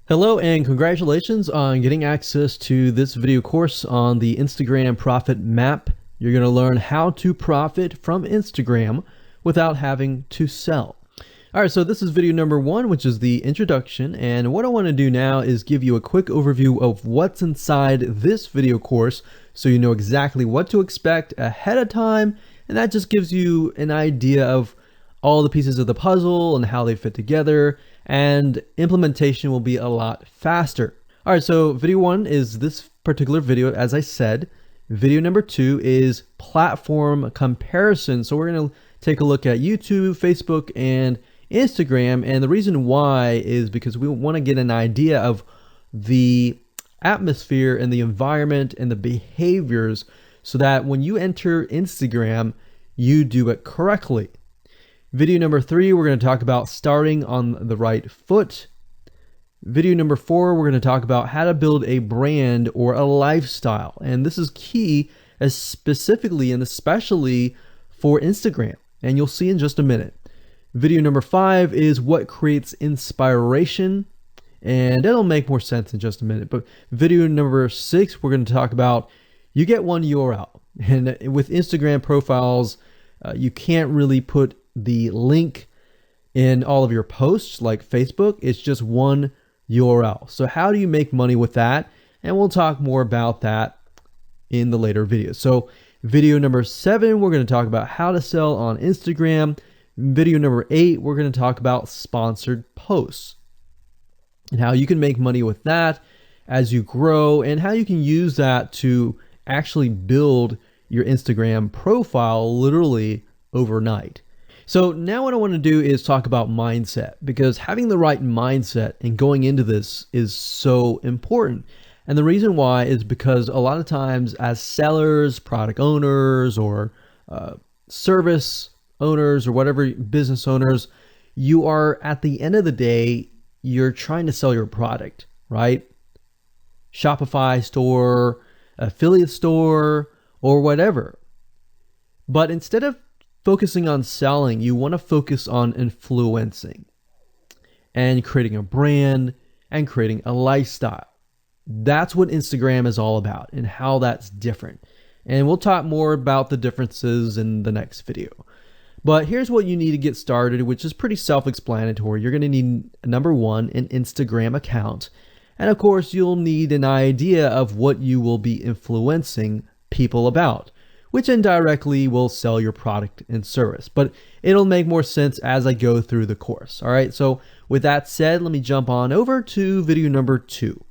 Hello and congratulations on getting access to this video course on the Instagram Profit Map. You're going to learn how to profit from Instagram without having to sell. All right, so this is video number 1, which is the introduction. And what I want to do now is give you a quick overview of what's inside this video course so you know exactly what to expect ahead of time. And that just gives you an idea of all the pieces of the puzzle and how they fit together, and implementation will be a lot faster. All right, so video 1 is this particular video, as I said. Video number 2 is platform comparison. So we're going to take a look at YouTube, Facebook, and Instagram. And the reason why is because we want to get an idea of the atmosphere and the environment and the behaviors so that when you enter Instagram, you do it correctly. Video number 3, we're going to talk about starting on the right foot. Video number 4, we're going to talk about how to build a brand or a lifestyle. And this is key, as specifically and especially for Instagram. And you'll see in just a minute. Video number 5 is what creates inspiration. And it'll make more sense in just a minute. But video number 6, we're going to talk about you get one URL. And with Instagram profiles, you can't really put the link in all of your posts like Facebook. It's just one URL. So how do you make money with that? And we'll talk more about that in the later videos. So video number 7, we're going to talk about how to sell on Instagram. Video number 8, we're going to talk about sponsored posts and how you can make money with that as you grow, and how you can use that to actually build your Instagram profile literally overnight. So now what I want to do is talk about mindset, because having the right mindset and going into this is so important. And the reason why is because a lot of times as sellers, product owners, or service owners, or whatever, business owners, you are, at the end of the day, you're trying to sell your product, right? Shopify store, affiliate store, or whatever. But instead of focusing on selling, you want to focus on influencing and creating a brand and creating a lifestyle. That's what Instagram is all about and how that's different. And we'll talk more about the differences in the next video. But here's what you need to get started, which is pretty self-explanatory. You're going to need, number 1, an Instagram account. And of course, you'll need an idea of what you will be influencing people about, which indirectly will sell your product and service. But it'll make more sense as I go through the course. All right, so with that said, let me jump on over to video number 2.